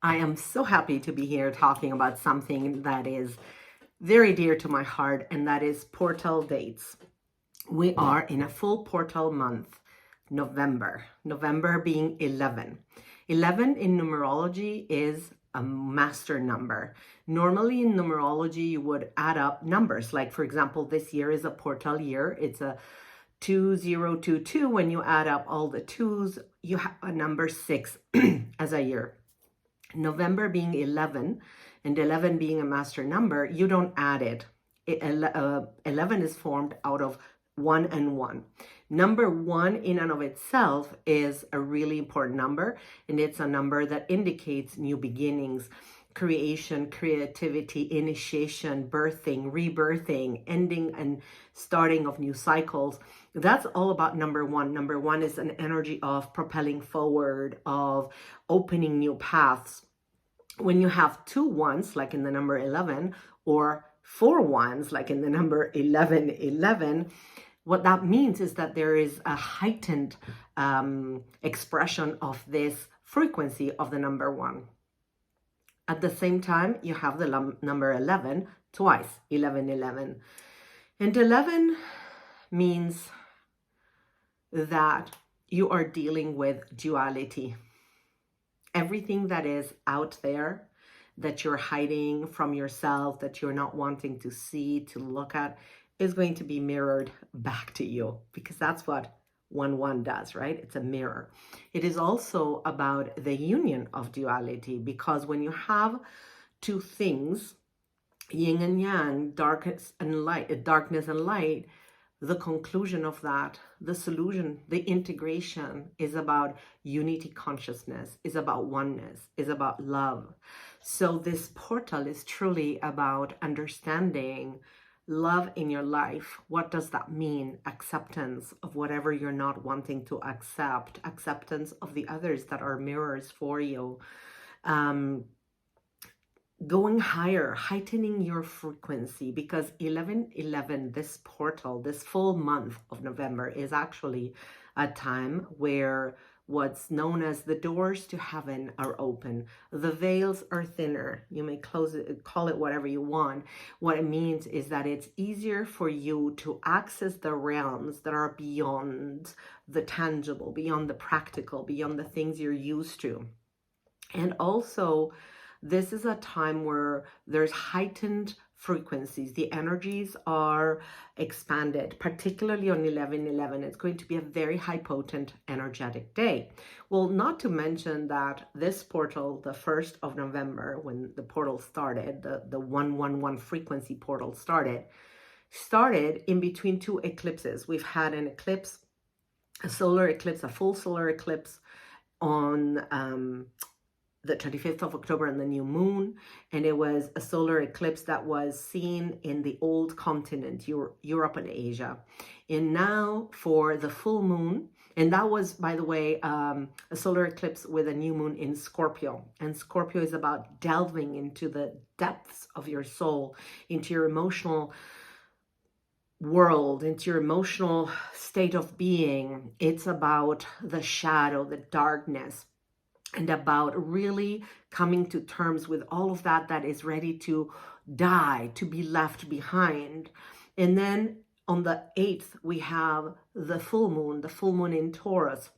I am so happy to be here talking about something that is very dear to my heart, and that is portal dates. We are in a full portal month, November. November being 11. 11 in numerology is a master number. Normally in numerology, you would add up numbers. Like, for example, this year is a portal year. It's a 2022. When you add up all the twos, you have a number 6 as a year. November being 11 and 11 being a master number, you don't add it. 11 is formed out of 1 and 1. Number 1 in and of itself is a really important number, and it's a number that indicates new beginnings, creation, creativity, initiation, birthing, rebirthing, ending and starting of new cycles. That's all about number 1. Number 1 is an energy of propelling forward, of opening new paths. When you have 2 ones, like in the number 11, or 4 ones, like in the number 1111, what that means is that there is a heightened expression of this frequency of the number 1. At the same time, you have the number 11 twice, 1111. And 11 means that you are dealing with duality. Everything that is out there, that you're hiding from yourself, that you're not wanting to see, to look at, is going to be mirrored back to you, because that's what 1-1 does, right? It's a mirror. It is also about the union of duality, because when you have two things, yin and yang, darkness and light, the conclusion of that, the solution, the integration is about unity consciousness, is about oneness, is about love. So this portal is truly about understanding love in your life. What does that mean? Acceptance of whatever you're not wanting to accept, acceptance of the others that are mirrors for you. Going higher, heightening your frequency, because 1111, this portal, this full month of November, is actually a time where what's known as the doors to heaven are open. The veils are thinner. You may close it, call it whatever you want. What it means is that it's easier for you to access the realms that are beyond the tangible, beyond the practical, beyond the things you're used to. And also, this is a time where there's heightened frequencies. The energies are expanded, particularly on 11/11. It's going to be a very high potent energetic day. Well, not to mention that this portal, the 1st of November, when the portal started, the 111 frequency portal started in between 2 eclipses. We've had an eclipse, a solar eclipse, a full solar eclipse on the 25th of October and the new moon, and it was a solar eclipse that was seen in the old continent, Europe and Asia. And now for the full moon, and that was, by the way, a solar eclipse with a new moon in Scorpio. And Scorpio is about delving into the depths of your soul, into your emotional world, into your emotional state of being. It's about the shadow, the darkness, and about really coming to terms with all of that is ready to die, to be left behind. And then on the 8th, we have the full moon in Taurus,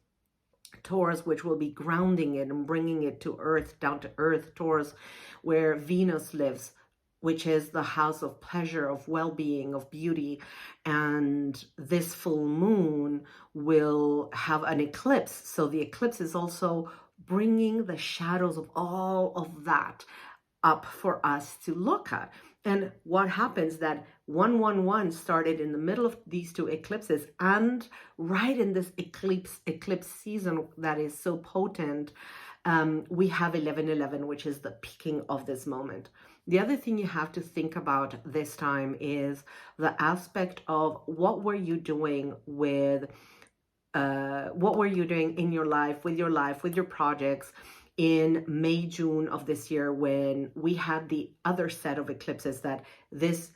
which will be grounding it and bringing it to earth, down to earth. Taurus, where Venus lives, which is the house of pleasure, of well-being, of beauty. And this full moon will have an eclipse. So the eclipse is also bringing the shadows of all of that up for us to look at. And what happens that 111 started in the middle of these 2 eclipses, and right in this eclipse season that is so potent, we have 1111, which is the peaking of this moment. The other thing you have to think about this time is the aspect of what were you doing with what were you doing in your life, with your projects in May, June of this year, when we had the other set of eclipses. That this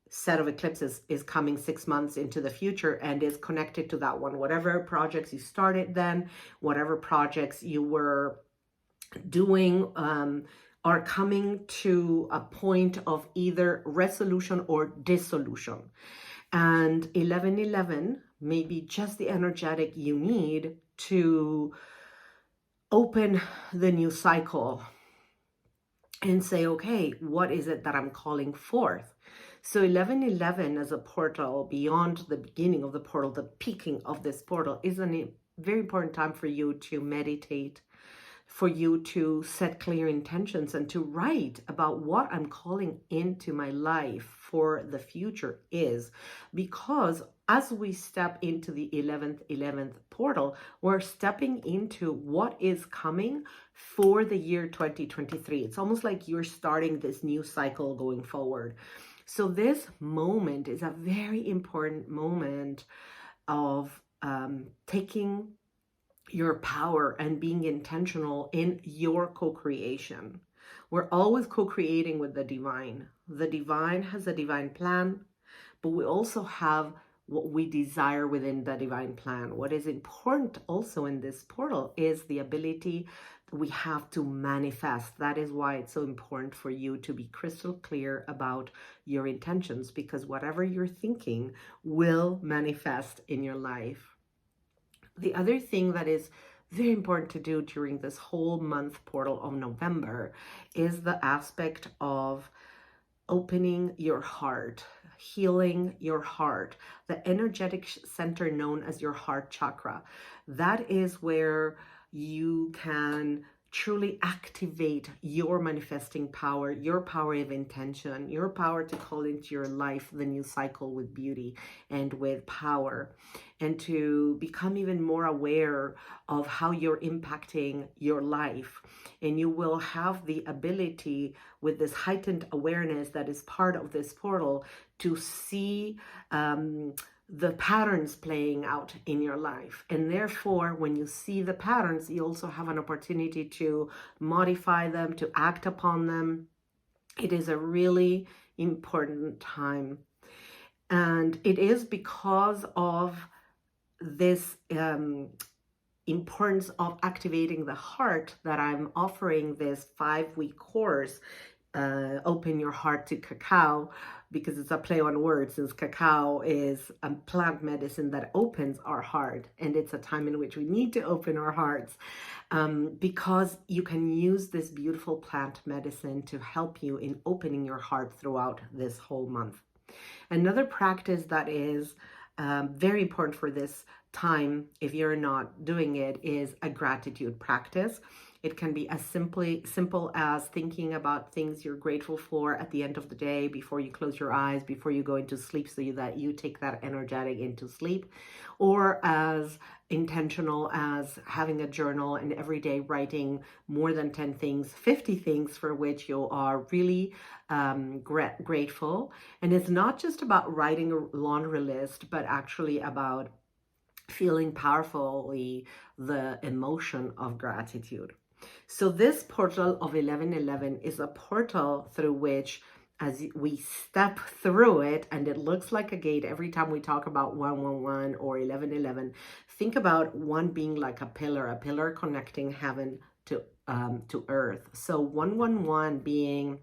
set of eclipses is coming 6 months into the future and is connected to that one. Whatever projects you started then, whatever projects you were doing are coming to a point of either resolution or dissolution. And 1111 may be just the energetic you need to open the new cycle and say, okay, what is it that I'm calling forth? So 1111 as a portal beyond the beginning of the portal, the peaking of this portal, is a very important time for you to meditate, for you to set clear intentions and to write about what I'm calling into my life for the future is. Because as we step into the 11th portal, we're stepping into what is coming for the year 2023. It's almost like you're starting this new cycle going forward. So this moment is a very important moment of taking your power and being intentional in your co-creation. We're always co-creating with the divine. The divine has a divine plan, but we also have what we desire within the divine plan. What is important also in this portal is the ability we have to manifest. That is why it's so important for you to be crystal clear about your intentions, because whatever you're thinking will manifest in your life. The other thing that is very important to do during this whole month portal of November is the aspect of opening your heart, healing your heart, the energetic center known as your heart chakra. That is where you can truly activate your manifesting power, your power of intention, your power to call into your life the new cycle with beauty and with power, and to become even more aware of how you're impacting your life. And you will have the ability, with this heightened awareness that is part of this portal, to see the patterns playing out in your life. And therefore, when you see the patterns, you also have an opportunity to modify them, to act upon them. It is a really important time. And it is because of this importance of activating the heart that I'm offering this 5-week course, Open Your Heart to Cacao, because it's a play on words, since cacao is a plant medicine that opens our heart, and it's a time in which we need to open our hearts, because you can use this beautiful plant medicine to help you in opening your heart throughout this whole month. Another practice that is very important for this time, if you're not doing it, is a gratitude practice. It can be as simple as thinking about things you're grateful for at the end of the day, before you close your eyes, before you go into sleep, so that you take that energetic into sleep, or as intentional as having a journal and every day writing more than 10 things, 50 things for which you are really grateful. And it's not just about writing a laundry list, but actually about feeling powerfully the emotion of gratitude. So this portal of 1111 is a portal through which, as we step through it, and it looks like a gate every time we talk about 111 or 1111, think about one being like a pillar connecting heaven to earth. So 111 being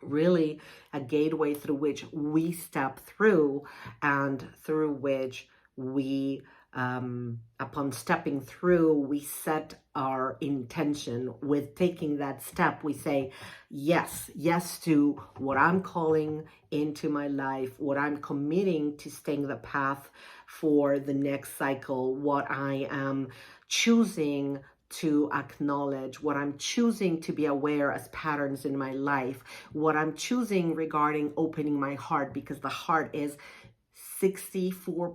really a gateway through which we step through, and through which we upon stepping through, we set our intention. With taking that step, we say yes to what I'm calling into my life, what I'm committing to staying the path for the next cycle, what I am choosing to acknowledge, what I'm choosing to be aware as patterns in my life, what I'm choosing regarding opening my heart, because the heart is 64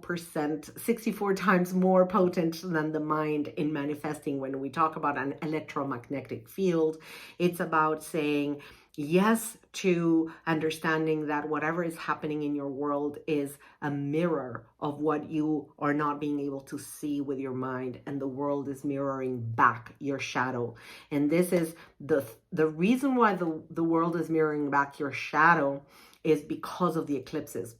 times more potent than the mind in manifesting. When we talk about an electromagnetic field, it's about saying yes to understanding that whatever is happening in your world is a mirror of what you are not being able to see with your mind, and the world is mirroring back your shadow. And this is the reason why the world is mirroring back your shadow is because of the eclipses.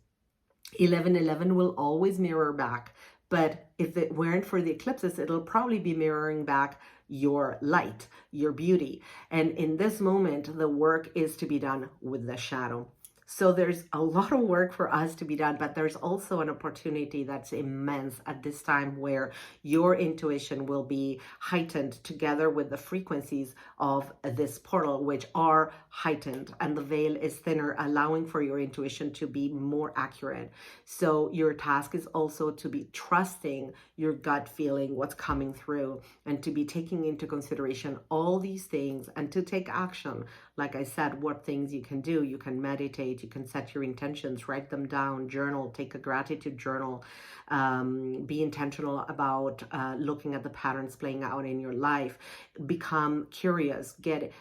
1111 will always mirror back But if it weren't for the eclipses, it'll probably be mirroring back your light, your beauty. And in this moment, the work is to be done with the shadow. So there's a lot of work for us to be done, but there's also an opportunity that's immense at this time where your intuition will be heightened together with the frequencies of this portal, which are heightened, and the veil is thinner, allowing for your intuition to be more accurate. So your task is also to be trusting your gut feeling, what's coming through, and to be taking into consideration all these things and to take action. Like I said, what things you can do. You can meditate, you can set your intentions, write them down, journal, take a gratitude journal, be intentional about looking at the patterns playing out in your life, become curious, get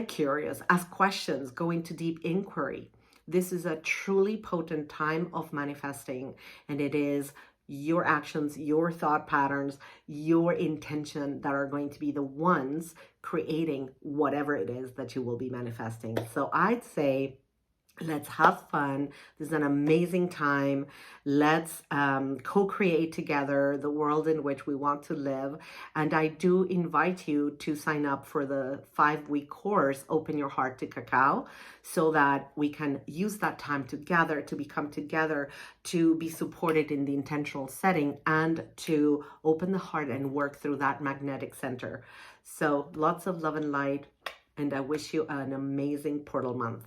curious, ask questions, go into deep inquiry. This is a truly potent time of manifesting, and it is your actions, your thought patterns, your intention that are going to be the ones creating whatever it is that you will be manifesting. So I'd say, let's have fun. This is an amazing time. Let's co-create together the world in which we want to live. And I do invite you to sign up for the 5-week course, Open Your Heart to Cacao, so that we can use that time together, to become together, to be supported in the intentional setting, and to open the heart and work through that magnetic center. So lots of love and light, and I wish you an amazing portal month.